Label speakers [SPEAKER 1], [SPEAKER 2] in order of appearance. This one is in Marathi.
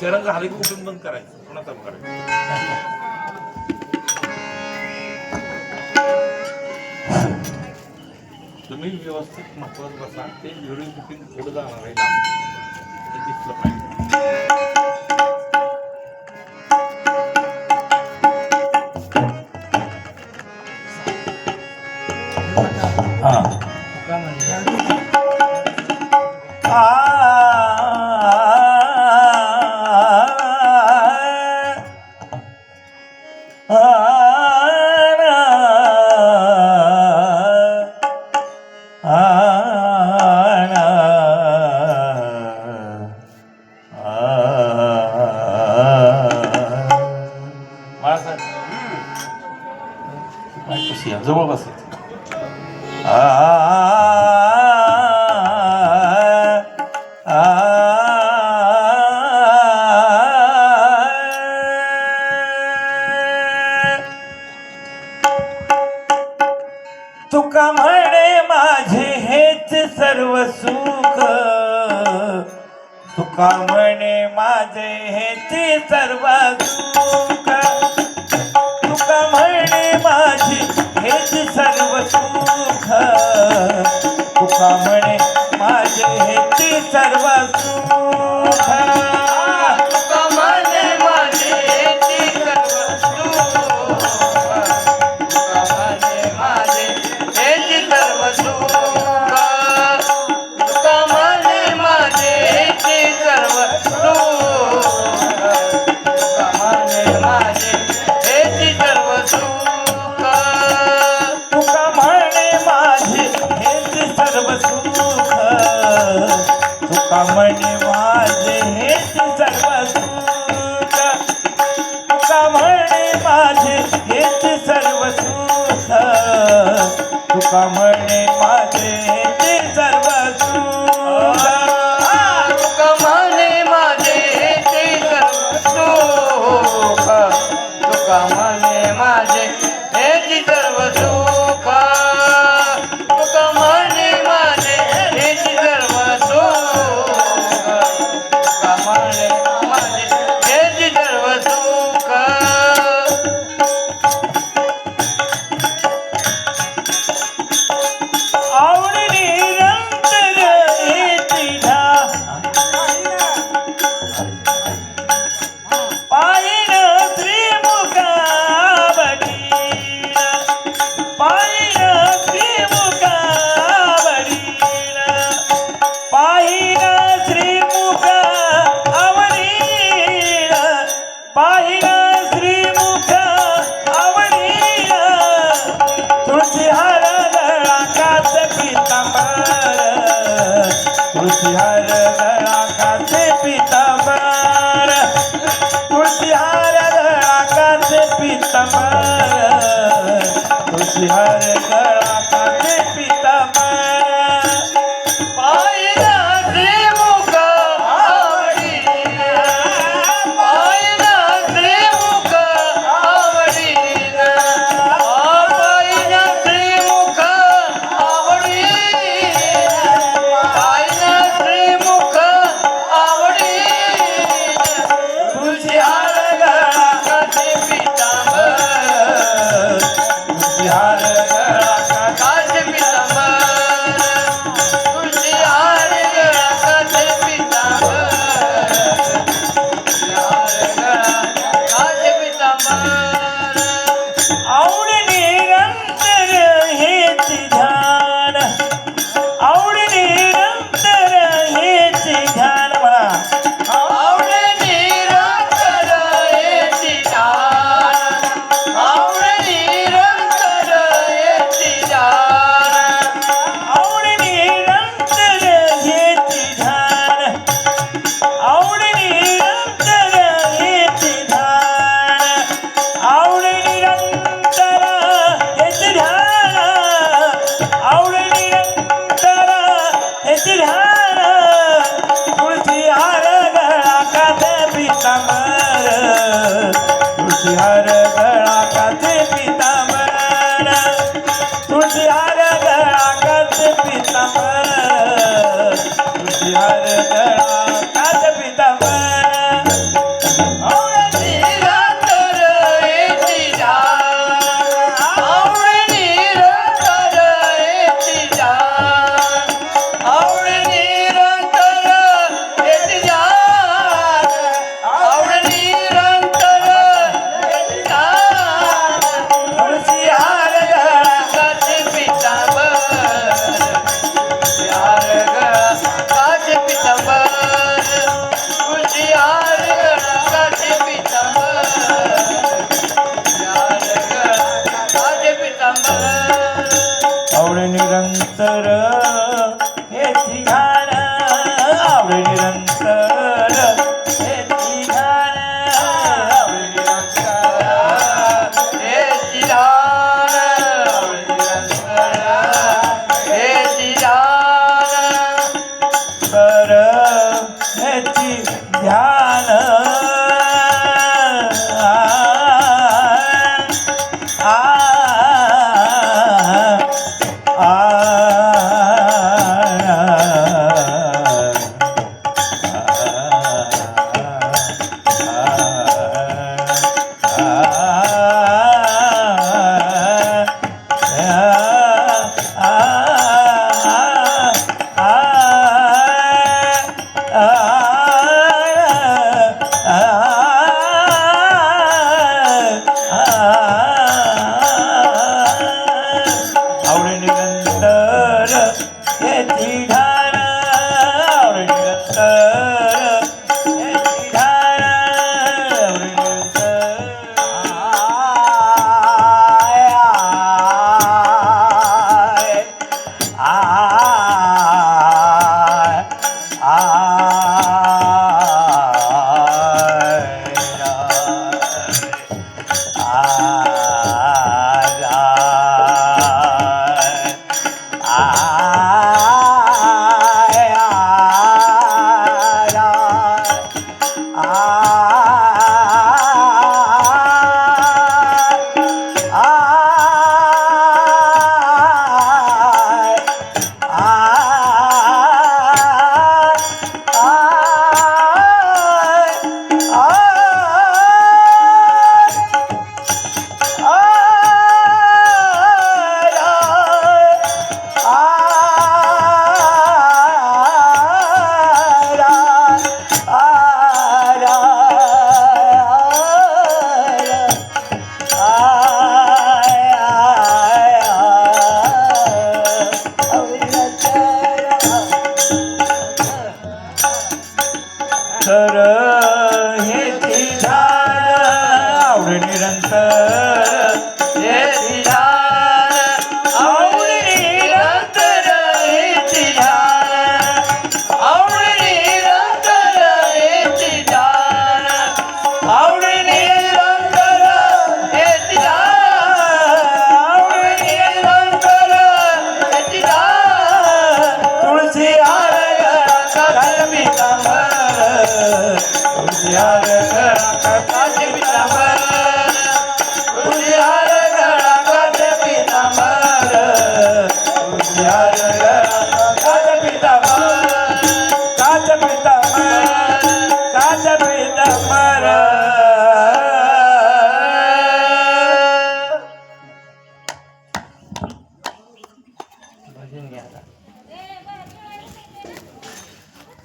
[SPEAKER 1] चरण झाले की उठून बंद करायचं, पुन्हा चालू करायचं. तुम्ही व्यवस्थित महत्वाचं बसा. ते व्हिडिओ शूटिंग पुढे जाणार आहे ते दिसलं पाहिजे. जवळ बसायचं.
[SPEAKER 2] तुका म्हणे माझे हेच सर्व सुख, तुका म्हणे माझे हेच सर्व सुख, तुका म्हणे माझे हेच सर्व सुख, तुका म्हणे माझे हेच सर्व सुख, तुका म्हणे माझे हेच सर्व सुख, तुका म्हणे माझे हेच सर्व सुख, तुका म्हणे माझे हेच सर्व सुख, तुका म्हणे माझे हेच सर्व सुख, तुका म्हणे माझे हेच सर्व सुख, तुका म्हणे माझे हेच सर्व सुख, तुका म्हणे माझे हेच सर्व सुख, तुका म्हणे माझे हेच सर्व सुख, तुका म्हणे माझे हेच सर्व सुख, तुका म्हणे माझे हेच सर्व सुख, तुका म्हणे माझे हेच सर्व सुख, तुका म्हणे माझे हेच सर्व सुख. आवड निरंतर येती पायीन श्रीमुखा बडीला, पायीन श्रीमुखा बडीला, पायीन श्रीमुखा आवडीला, पायीन श्रीमुखा आवडीला, तुळशी हार गळा काच पितांबर, तुळशी हार गळा काच पितांबर, तुळशी हार गळा काच पितांबर, तुळशी हार गळा काच पितांबर, पायीन श्रीमुखा आवडीला, पायीन श्रीमुखा आवडीला, पायीन श्रीमुखा आवडीला, पायीन श्रीमुखा आवडीला, तुळशी हार गळा काच पितांबर, तुळशी हार गळा काच पितांबर, तुळशी हार गळा काच पितांबर, तुळशी हार गळा काच पितांबर. आवड निरंतर हेच ध्यान, आवड निरंतर हेच ध्यान म्हणा, आवड निरंतर हेच ध्यान, आवड निरंतर हेच ध्यान, आवड निरंतर हेच ध्यान, आवड निरंतर हेच ध्यान, आवड निरंतर हेच ध्यान, आवड निरंतर हेच ध्यान, तुळशी हार गळा काच पितांबर, तुळशी हार गळा काच पितांबर, तुळशी हार गळा काच पितांबर, तुळशी हार गळा काच पितांबर. आवडे निरंतर येती ढाल आवडे निरंतर येती ढाल आवडे तर हे झाड आवड निरंतर हे झाड आवड निरंतर हे झाड आवड निरंतर हे झाड आवड निरंतर हे झाड आवड निरंतर हे झाड तुळशी हार घाल पितांबर तुझ्या घरात काशी पितांबर